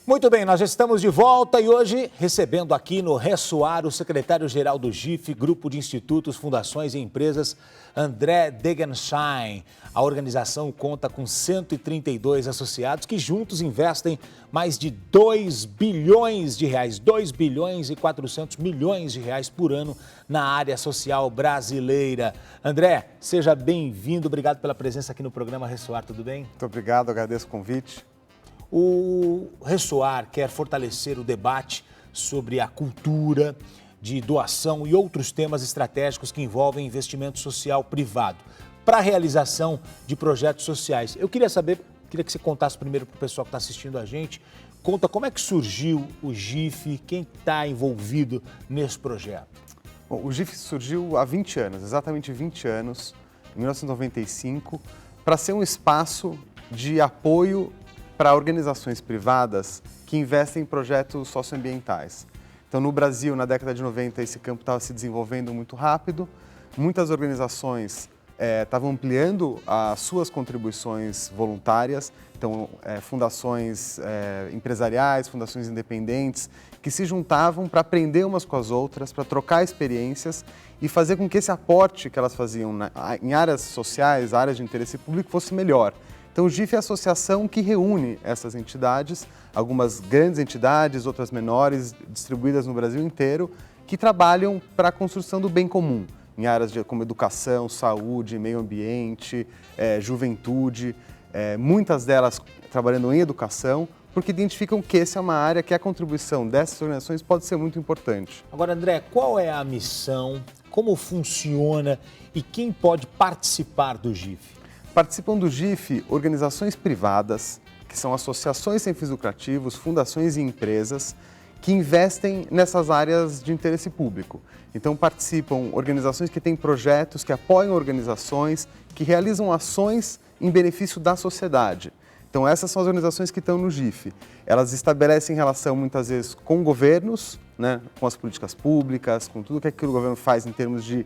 Muito bem, nós já estamos de volta e hoje recebendo aqui no Ressoar o secretário-geral do GIF, Grupo de Institutos, Fundações e Empresas, André Degenschein. A organização conta com 132 associados que juntos investem mais de 2 bilhões de reais, 2 bilhões e 400 milhões de reais por ano na área social brasileira. André, seja bem-vindo, obrigado pela presença aqui no programa Ressoar, tudo bem? Muito obrigado, agradeço o convite. O Ressoar quer fortalecer o debate sobre a cultura de doação e outros temas estratégicos que envolvem investimento social privado para a realização de projetos sociais. Eu queria que você contasse primeiro para o pessoal que está assistindo a gente, conta como é que surgiu o GIF, quem está envolvido nesse projeto. Bom, o GIF surgiu há 20 anos, exatamente 20 anos, em 1995, para ser um espaço de apoio para organizações privadas que investem em projetos socioambientais. Então, no Brasil, na década de 90, esse campo estava se desenvolvendo muito rápido. Muitas organizações estavam ampliando as suas contribuições voluntárias. Então, fundações empresariais, fundações independentes, que se juntavam para aprender umas com as outras, para trocar experiências e fazer com que esse aporte que elas faziam em áreas sociais, áreas de interesse público, fosse melhor. Então, o GIF é a associação que reúne essas entidades, algumas grandes entidades, outras menores, distribuídas no Brasil inteiro, que trabalham para a construção do bem comum, em áreas como educação, saúde, meio ambiente, juventude, muitas delas trabalhando em educação, porque identificam que essa é uma área que a contribuição dessas organizações pode ser muito importante. Agora, André, qual é a missão, como funciona e quem pode participar do GIF? Participam do GIF organizações privadas, que são associações sem fins lucrativos, fundações e empresas, que investem nessas áreas de interesse público. Então participam organizações que têm projetos, que apoiam organizações, que realizam ações em benefício da sociedade. Então essas são as organizações que estão no GIF. Elas estabelecem relação muitas vezes com governos, né, com as políticas públicas, com tudo que o governo faz em termos de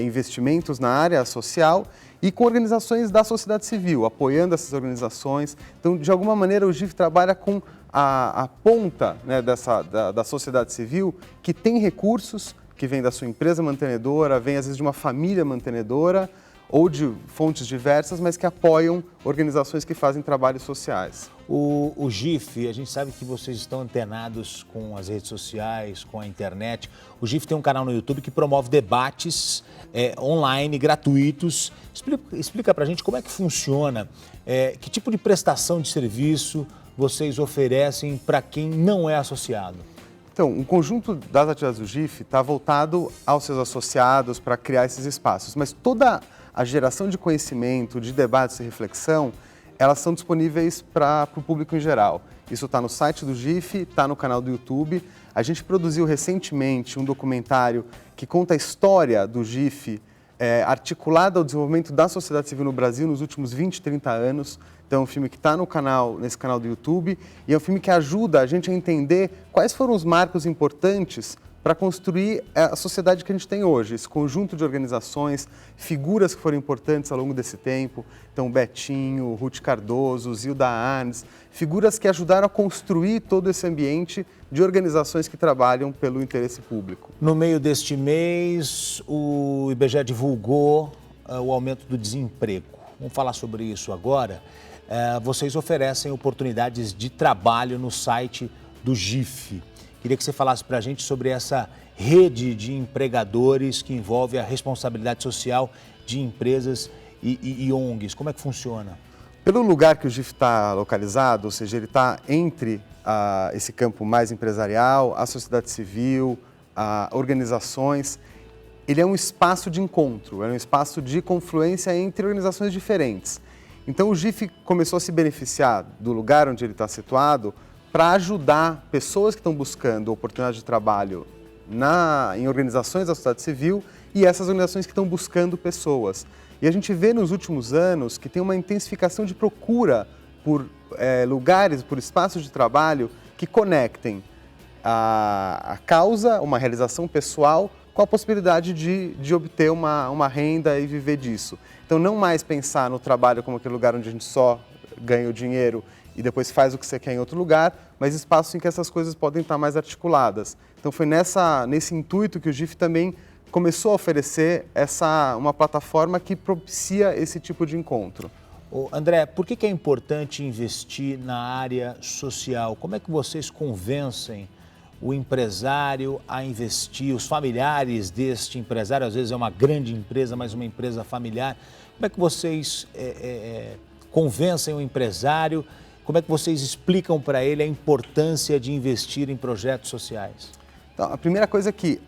investimentos na área social e com organizações da sociedade civil, apoiando essas organizações. Então, de alguma maneira, o GIF trabalha com a ponta, né, da sociedade civil que tem recursos, que vem da sua empresa mantenedora, vem às vezes de uma família mantenedora ou de fontes diversas, mas que apoiam organizações que fazem trabalhos sociais. O GIF, a gente sabe que vocês estão antenados com as redes sociais, com a internet. O GIF tem um canal no YouTube que promove debates online, gratuitos. Explica pra gente como é que funciona, que tipo de prestação de serviço vocês oferecem para quem não é associado. Então, o conjunto das atividades do GIF está voltado aos seus associados para criar esses espaços, mas toda a geração de conhecimento, de debates e reflexão, elas são disponíveis para o público em geral. Isso está no site do GIF, está no canal do YouTube. A gente produziu recentemente um documentário que conta a história do GIF, articulada ao desenvolvimento da sociedade civil no Brasil nos últimos 20, 30 anos. Então é um filme que está nesse canal do YouTube e é um filme que ajuda a gente a entender quais foram os marcos importantes para construir a sociedade que a gente tem hoje, esse conjunto de organizações, figuras que foram importantes ao longo desse tempo, então Betinho, Ruth Cardoso, Zilda Arnes, figuras que ajudaram a construir todo esse ambiente de organizações que trabalham pelo interesse público. No meio deste mês, o IBGE divulgou o aumento do desemprego. Vamos falar sobre isso agora. Vocês oferecem oportunidades de trabalho no site do GIF. Queria que você falasse para a gente sobre essa rede de empregadores que envolve a responsabilidade social de empresas e ONGs. Como é que funciona? Pelo lugar que o GIF está localizado, ou seja, ele está entre esse campo mais empresarial, a sociedade civil, organizações, ele é um espaço de encontro, é um espaço de confluência entre organizações diferentes. Então o GIF começou a se beneficiar do lugar onde ele está situado para ajudar pessoas que estão buscando oportunidade de trabalho em organizações da sociedade civil e essas organizações que estão buscando pessoas. E a gente vê nos últimos anos que tem uma intensificação de procura por lugares, por espaços de trabalho que conectem a causa, uma realização pessoal, com a possibilidade de obter uma renda e viver disso. Então, não mais pensar no trabalho como aquele lugar onde a gente só ganha o dinheiro e depois faz o que você quer em outro lugar, mas espaços em que essas coisas podem estar mais articuladas. Então foi nesse intuito que o GIF também começou a oferecer uma plataforma que propicia esse tipo de encontro. André, por que é importante investir na área social? Como é que vocês convencem o empresário a investir, os familiares deste empresário? Às vezes é uma grande empresa, mas uma empresa familiar. Como é que vocês convencem o empresário? Como é que vocês explicam para ele a importância de investir em projetos sociais? Então, a primeira coisa é que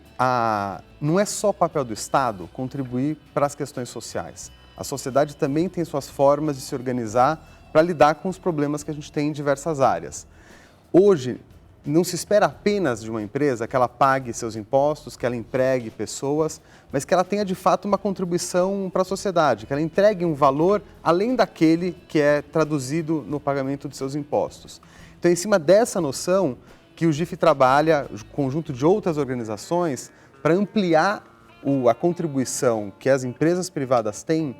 não é só papel do Estado contribuir para as questões sociais. A sociedade também tem suas formas de se organizar para lidar com os problemas que a gente tem em diversas áreas. Hoje, não se espera apenas de uma empresa que ela pague seus impostos, que ela empregue pessoas, mas que ela tenha de fato uma contribuição para a sociedade, que ela entregue um valor além daquele que é traduzido no pagamento de seus impostos. Então, em cima dessa noção que o GIF trabalha, conjunto de outras organizações, para ampliar a contribuição que as empresas privadas têm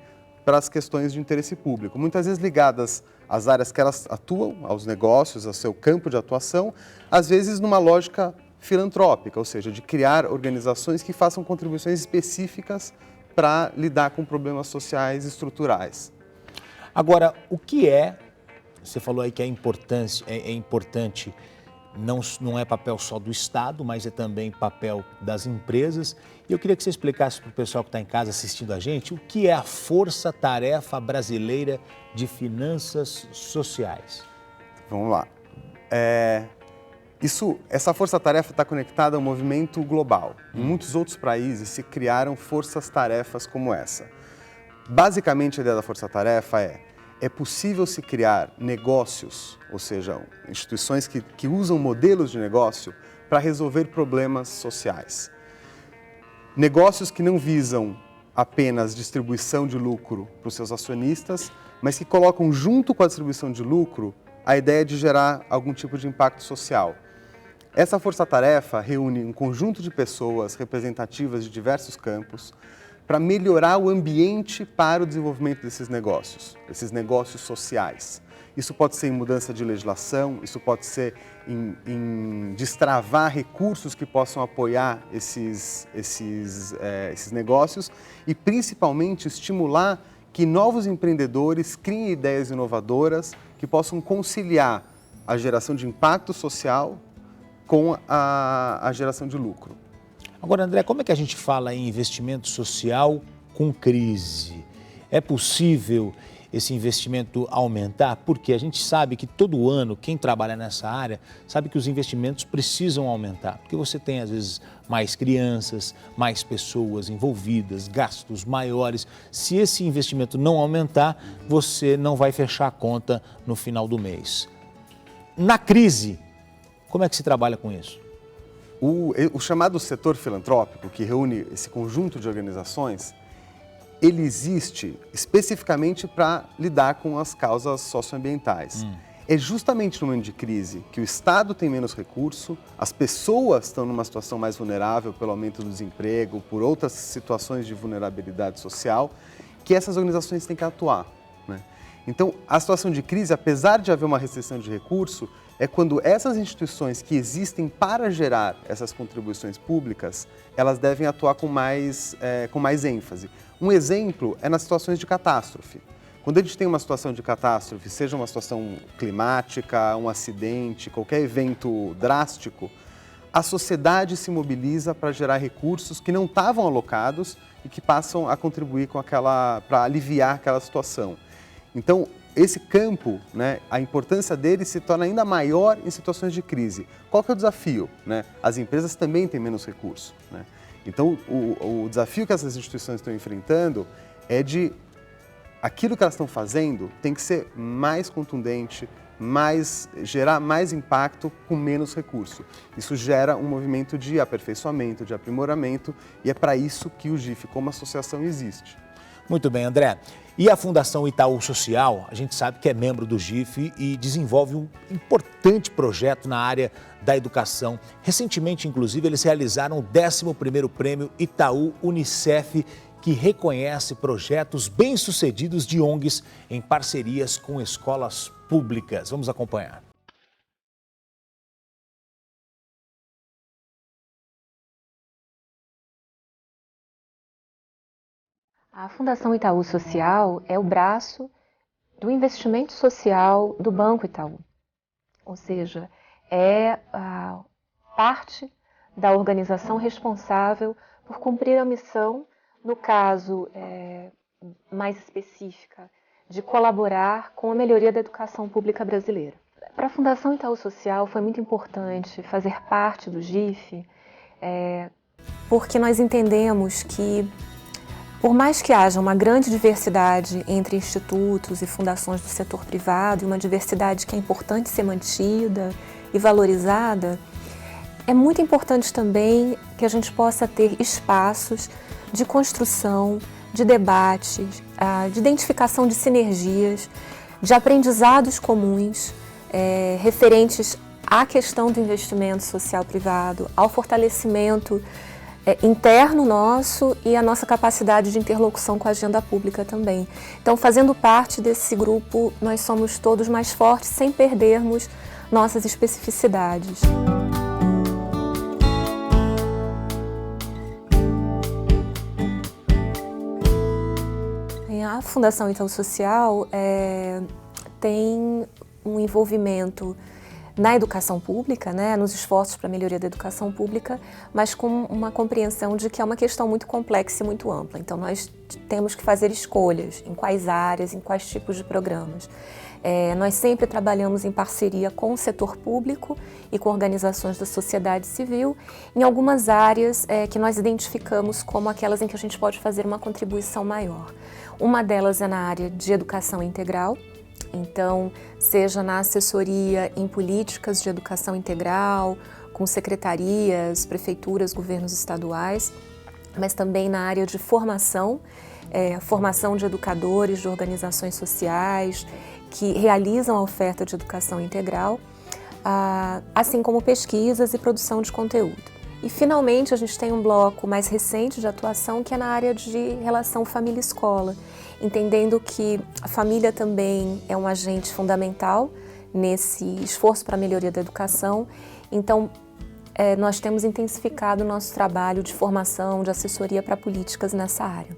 para as questões de interesse público, muitas vezes ligadas às áreas que elas atuam, aos negócios, ao seu campo de atuação, às vezes numa lógica filantrópica, ou seja, de criar organizações que façam contribuições específicas para lidar com problemas sociais estruturais. Agora, você falou aí que é importante, não é papel só do Estado, mas é também papel das empresas. E eu queria que você explicasse para o pessoal que está em casa assistindo a gente o que é a Força Tarefa Brasileira de Finanças Sociais. Vamos lá. Essa força-tarefa está conectada a um movimento global. Em muitos outros países se criaram forças-tarefas como essa. Basicamente, a ideia da força-tarefa é possível se criar negócios, ou seja, instituições que usam modelos de negócio para resolver problemas sociais. Negócios que não visam apenas distribuição de lucro para os seus acionistas, mas que colocam junto com a distribuição de lucro a ideia de gerar algum tipo de impacto social. Essa força-tarefa reúne um conjunto de pessoas representativas de diversos campos para melhorar o ambiente para o desenvolvimento desses negócios sociais. Isso pode ser em mudança de legislação, isso pode ser em destravar recursos que possam apoiar esses negócios e, principalmente, estimular que novos empreendedores criem ideias inovadoras que possam conciliar a geração de impacto social com a geração de lucro. Agora, André, como é que a gente fala em investimento social com crise? É possível esse investimento aumentar? Porque a gente sabe que todo ano, quem trabalha nessa área, sabe que os investimentos precisam aumentar. Porque você tem, às vezes, mais crianças, mais pessoas envolvidas, gastos maiores. Se esse investimento não aumentar, você não vai fechar a conta no final do mês. Na crise, como é que se trabalha com isso? O chamado setor filantrópico, que reúne esse conjunto de organizações, ele existe especificamente para lidar com as causas socioambientais. É justamente no momento de crise que o Estado tem menos recurso, as pessoas estão numa situação mais vulnerável pelo aumento do desemprego, por outras situações de vulnerabilidade social, que essas organizações têm que atuar, né? Então, a situação de crise, apesar de haver uma restrição de recurso, é quando essas instituições que existem para gerar essas contribuições públicas, elas devem atuar com mais ênfase. Um exemplo é nas situações de catástrofe. Quando a gente tem uma situação de catástrofe, seja uma situação climática, um acidente, qualquer evento drástico, a sociedade se mobiliza para gerar recursos que não estavam alocados e que passam a contribuir para aliviar aquela situação. Então, esse campo, né, a importância dele se torna ainda maior em situações de crise. Qual que é o desafio, né? As empresas também têm menos recursos, né? Então, o desafio que essas instituições estão enfrentando é de aquilo que elas estão fazendo tem que ser mais contundente, gerar mais impacto com menos recurso. Isso gera um movimento de aperfeiçoamento, de aprimoramento, e é para isso que o GIF, como associação, existe. Muito bem, André. E a Fundação Itaú Social, a gente sabe que é membro do GIF e desenvolve um importante projeto na área da educação. Recentemente, inclusive, eles realizaram o 11º Prêmio Itaú Unicef, que reconhece projetos bem-sucedidos de ONGs em parcerias com escolas públicas. públicas. Vamos acompanhar. A Fundação Itaú Social é o braço do investimento social do Banco Itaú, ou seja, é a parte da organização responsável por cumprir a missão, no caso mais específica, de colaborar com a melhoria da educação pública brasileira. Para a Fundação Itaú Social foi muito importante fazer parte do GIF, porque nós entendemos que, por mais que haja uma grande diversidade entre institutos e fundações do setor privado, e uma diversidade que é importante ser mantida e valorizada, é muito importante também que a gente possa ter espaços de construção, de debate, de identificação de sinergias, de aprendizados comuns referentes à questão do investimento social privado, ao fortalecimento interno nosso e a nossa capacidade de interlocução com a agenda pública também. Então, fazendo parte desse grupo, nós somos todos mais fortes sem perdermos nossas especificidades. A Fundação Itaú Social tem um envolvimento na educação pública, nos esforços para a melhoria da educação pública, mas com uma compreensão de que é uma questão muito complexa e muito ampla. Então, nós temos que fazer escolhas em quais áreas, em quais tipos de programas. Nós sempre trabalhamos em parceria com o setor público e com organizações da sociedade civil, em algumas áreas que nós identificamos como aquelas em que a gente pode fazer uma contribuição maior. Uma delas é na área de educação integral. Então, seja na assessoria em políticas de educação integral, com secretarias, prefeituras, governos estaduais, mas também na área de formação, formação de educadores, de organizações sociais, que realizam a oferta de educação integral, assim como pesquisas e produção de conteúdo. E, finalmente, a gente tem um bloco mais recente de atuação que é na área de relação família-escola, entendendo que a família também é um agente fundamental nesse esforço para a melhoria da educação. Então, nós temos intensificado o nosso trabalho de formação, de assessoria para políticas nessa área.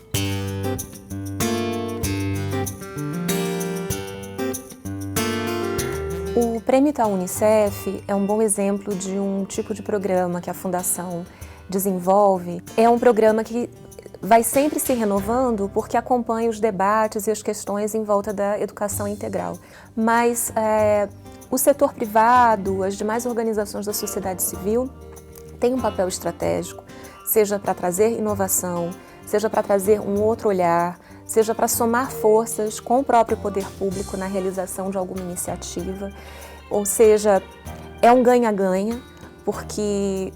O Prêmio Itaú Unicef é um bom exemplo de um tipo de programa que a Fundação desenvolve. É um programa que vai sempre se renovando porque acompanha os debates e as questões em volta da educação integral. Mas o setor privado, as demais organizações da sociedade civil têm um papel estratégico, seja para trazer inovação, seja para trazer um outro olhar, seja para somar forças com o próprio poder público na realização de alguma iniciativa. Ou seja, é um ganha-ganha, porque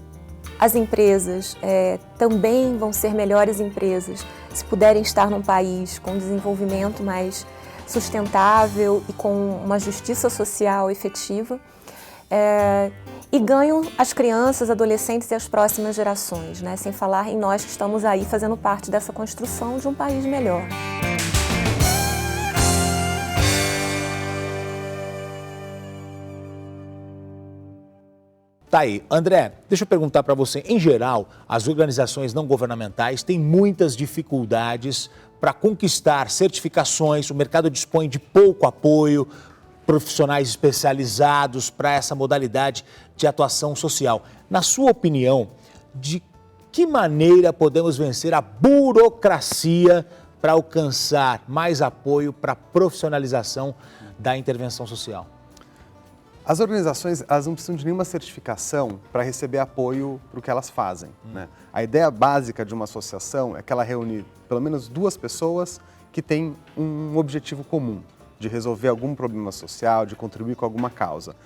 as empresas também vão ser melhores empresas se puderem estar num país com desenvolvimento mais sustentável e com uma justiça social efetiva. E ganham as crianças, adolescentes e as próximas gerações, sem falar em nós que estamos aí fazendo parte dessa construção de um país melhor. Tá aí. André, deixa eu perguntar para você. Em geral, as organizações não governamentais têm muitas dificuldades para conquistar certificações, o mercado dispõe de pouco apoio, profissionais especializados para essa modalidade de atuação social. Na sua opinião, de que maneira podemos vencer a burocracia para alcançar mais apoio para a profissionalização da intervenção social? As organizações elas não precisam de nenhuma certificação para receber apoio para o que elas fazem. A ideia básica de uma associação é que ela reúne pelo menos duas pessoas que têm um objetivo comum, de resolver algum problema social, de contribuir com alguma causa.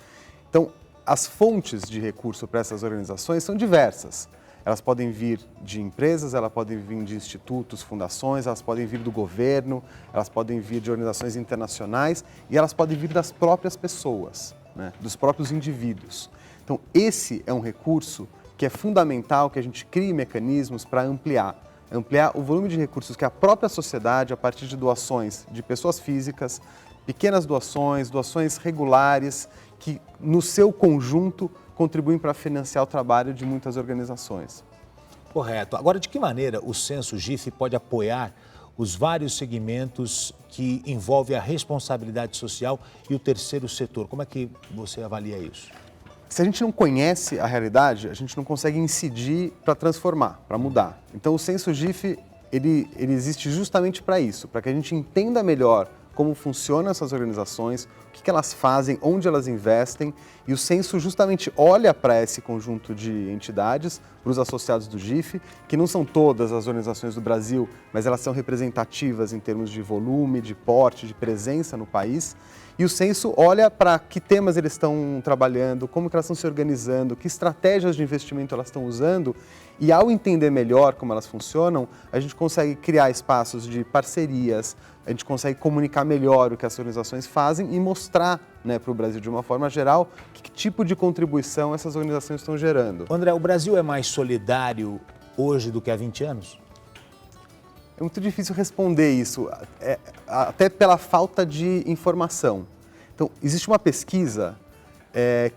Então, as fontes de recurso para essas organizações são diversas. Elas podem vir de empresas, elas podem vir de institutos, fundações, elas podem vir do governo, elas podem vir de organizações internacionais e elas podem vir das próprias pessoas, dos próprios indivíduos. Então, esse é um recurso que é fundamental que a gente crie mecanismos para ampliar o volume de recursos que a própria sociedade, a partir de doações de pessoas físicas, pequenas doações, doações regulares, que no seu conjunto contribuem para financiar o trabalho de muitas organizações. Correto. Agora, de que maneira o Censo GIF pode apoiar os vários segmentos que envolvem a responsabilidade social e o terceiro setor? Como é que você avalia isso? Se a gente não conhece a realidade, a gente não consegue incidir para transformar, para mudar. Então o Censo GIF, ele existe justamente para isso, para que a gente entenda melhor como funcionam essas organizações, o que elas fazem, onde elas investem, e o censo justamente olha para esse conjunto de entidades, para os associados do GIF, que não são todas as organizações do Brasil, mas elas são representativas em termos de volume, de porte, de presença no país. E o censo olha para que temas eles estão trabalhando, como que elas estão se organizando, que estratégias de investimento elas estão usando, e ao entender melhor como elas funcionam, a gente consegue criar espaços de parcerias, a gente consegue comunicar melhor o que as organizações fazem e mostrar, né, para o Brasil de uma forma geral que tipo de contribuição essas organizações estão gerando. André, o Brasil é mais solidário hoje do que há 20 anos? É muito difícil responder isso, até pela falta de informação. Então, existe uma pesquisa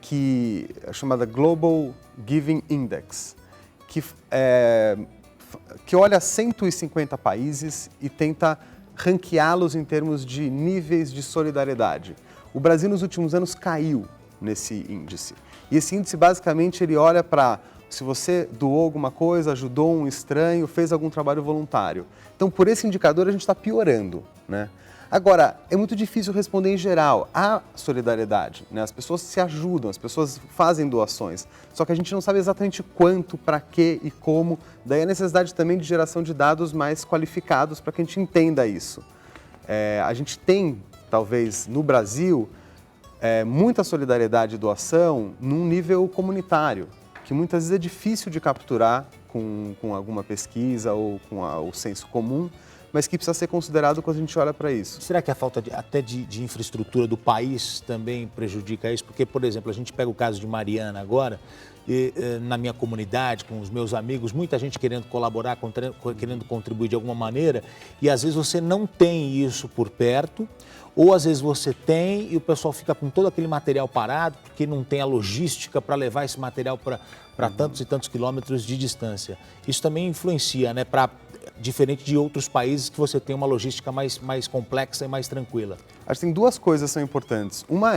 que é chamada Global Giving Index, que olha 150 países e tenta ranqueá-los em termos de níveis de solidariedade. O Brasil, nos últimos anos, caiu nesse índice. E esse índice, basicamente, ele olha para se você doou alguma coisa, ajudou um estranho, fez algum trabalho voluntário. Então, por esse indicador, a gente está piorando, né? Agora, é muito difícil responder em geral. Há solidariedade, né? As pessoas se ajudam, as pessoas fazem doações, só que a gente não sabe exatamente quanto, para quê e como. Daí a necessidade também de geração de dados mais qualificados para que a gente entenda isso. A gente tem, talvez, no Brasil, muita solidariedade e doação num nível comunitário, que muitas vezes é difícil de capturar com alguma pesquisa ou com o senso comum, mas que precisa ser considerado quando a gente olha para isso. Será que a falta até de infraestrutura do país também prejudica isso? Porque, por exemplo, a gente pega o caso de Mariana agora, e na minha comunidade, com os meus amigos, muita gente querendo colaborar, querendo contribuir de alguma maneira, e às vezes você não tem isso por perto, ou às vezes você tem e o pessoal fica com todo aquele material parado, porque não tem a logística para levar esse material para tantos e tantos quilômetros de distância. Isso também influencia, né, diferente de outros países que você tem uma logística mais complexa e mais tranquila. Acho que tem duas coisas que são importantes. Uma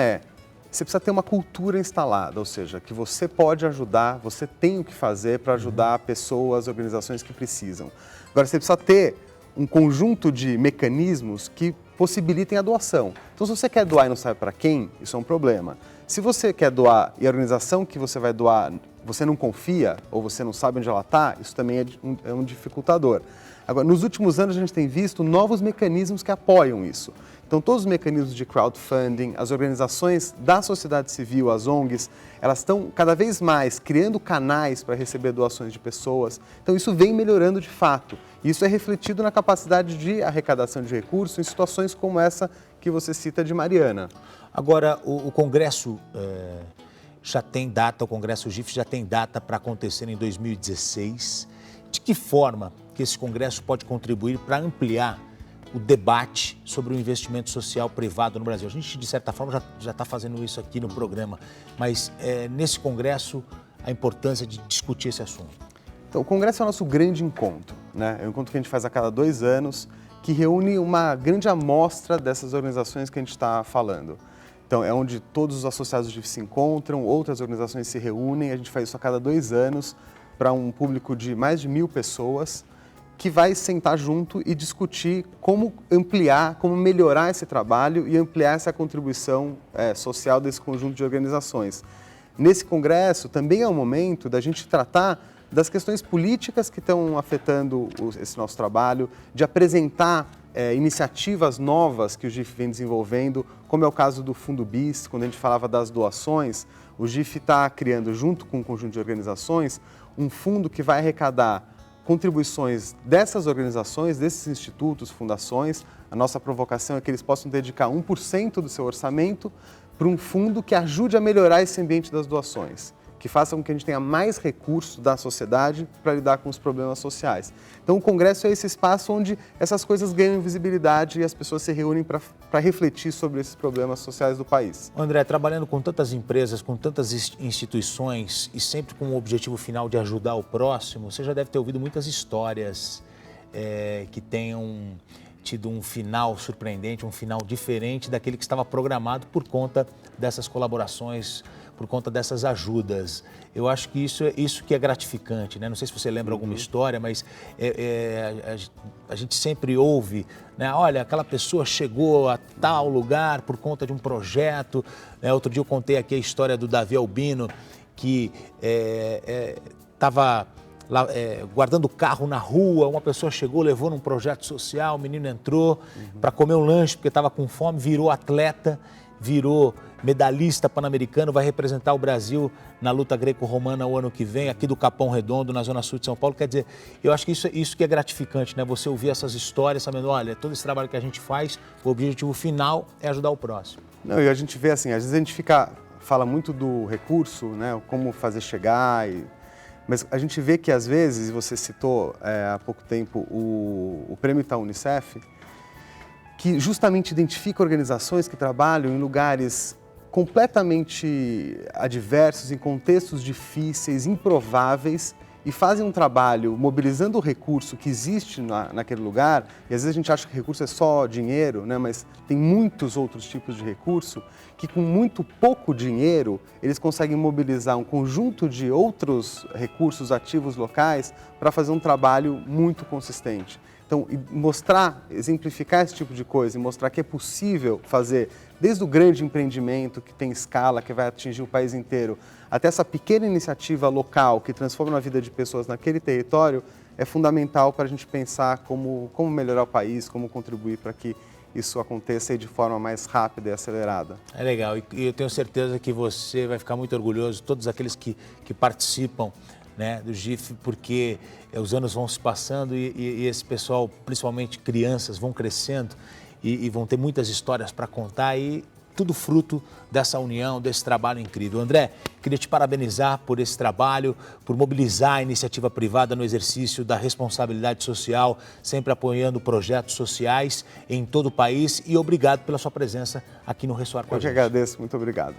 você precisa ter uma cultura instalada, ou seja, que você pode ajudar, você tem o que fazer para ajudar pessoas, organizações que precisam. Agora, você precisa ter um conjunto de mecanismos que possibilitem a doação. Então, se você quer doar e não sabe para quem, isso é um problema. Se você quer doar e a organização que você vai doar, você não confia ou você não sabe onde ela está, isso também é um dificultador. Agora, nos últimos anos, a gente tem visto novos mecanismos que apoiam isso. Então, todos os mecanismos de crowdfunding, as organizações da sociedade civil, as ONGs, elas estão cada vez mais criando canais para receber doações de pessoas. Então, isso vem melhorando de fato. E isso é refletido na capacidade de arrecadação de recursos em situações como essa que você cita de Mariana. Agora, o Congresso já tem data, o Congresso GIF já tem data para acontecer em 2016. De que forma que esse Congresso pode contribuir para ampliar o debate sobre o investimento social privado no Brasil? A gente, de certa forma, já está fazendo isso aqui no programa, mas nesse Congresso, a importância de discutir esse assunto. Então, o Congresso é o nosso grande encontro, né? É um encontro que a gente faz a cada 2 anos, que reúne uma grande amostra dessas organizações que a gente está falando. Então, é onde todos os associados do GIF se encontram, outras organizações se reúnem, a gente faz isso a cada 2 anos, para um público de mais de 1.000 pessoas, que vai sentar junto e discutir como ampliar, como melhorar esse trabalho e ampliar essa contribuição social desse conjunto de organizações. Nesse congresso também é o momento da gente tratar das questões políticas que estão afetando esse nosso trabalho, de apresentar iniciativas novas que o GIF vem desenvolvendo, como é o caso do Fundo BIS, quando a gente falava das doações, o GIF está criando, junto com um conjunto de organizações, um fundo que vai arrecadar contribuições dessas organizações, desses institutos, fundações. A nossa provocação é que eles possam dedicar 1% do seu orçamento para um fundo que ajude a melhorar esse ambiente das doações, que faça com que a gente tenha mais recursos da sociedade para lidar com os problemas sociais. Então, o Congresso é esse espaço onde essas coisas ganham visibilidade e as pessoas se reúnem para refletir sobre esses problemas sociais do país. André, trabalhando com tantas empresas, com tantas instituições e sempre com o objetivo final de ajudar o próximo, você já deve ter ouvido muitas histórias que tenham tido um final surpreendente, um final diferente daquele que estava programado por conta dessas colaborações, por conta dessas ajudas. Eu acho que isso que é gratificante, né? Não sei se você lembra alguma história, mas a gente sempre ouve, né? Olha, aquela pessoa chegou a tal lugar por conta de um projeto. Outro dia eu contei aqui a história do Davi Albino, que estava guardando o carro na rua, uma pessoa chegou, levou num projeto social, o menino entrou para comer um lanche porque estava com fome, virou atleta, virou medalhista pan-americano, vai representar o Brasil na luta greco-romana o ano que vem, aqui do Capão Redondo, na zona sul de São Paulo. Quer dizer, eu acho que isso que é gratificante, né? Você ouvir essas histórias, sabendo, olha, todo esse trabalho que a gente faz, o objetivo final é ajudar o próximo. Não, e a gente vê assim, às vezes a gente fala muito do recurso, né? Como fazer chegar, mas a gente vê que às vezes, você citou há pouco tempo o Prêmio Itaú Unicef, que justamente identifica organizações que trabalham em lugares completamente adversos, em contextos difíceis, improváveis, e fazem um trabalho mobilizando o recurso que existe naquele lugar, e às vezes a gente acha que recurso é só dinheiro, né? Mas tem muitos outros tipos de recurso, que com muito pouco dinheiro eles conseguem mobilizar um conjunto de outros recursos ativos locais para fazer um trabalho muito consistente. Então, mostrar, exemplificar esse tipo de coisa e mostrar que é possível fazer, desde o grande empreendimento que tem escala, que vai atingir o país inteiro, até essa pequena iniciativa local que transforma a vida de pessoas naquele território, é fundamental para a gente pensar como melhorar o país, como contribuir para que isso aconteça de forma mais rápida e acelerada. É legal, e eu tenho certeza que você vai ficar muito orgulhoso, todos aqueles que participam, né, do GIF, porque os anos vão se passando e esse pessoal, principalmente crianças, vão crescendo e vão ter muitas histórias para contar, e tudo fruto dessa união, desse trabalho incrível. André, queria te parabenizar por esse trabalho, por mobilizar a iniciativa privada no exercício da responsabilidade social, sempre apoiando projetos sociais em todo o país, e obrigado pela sua presença aqui no Ressoar com a gente. Eu que agradeço, muito obrigado.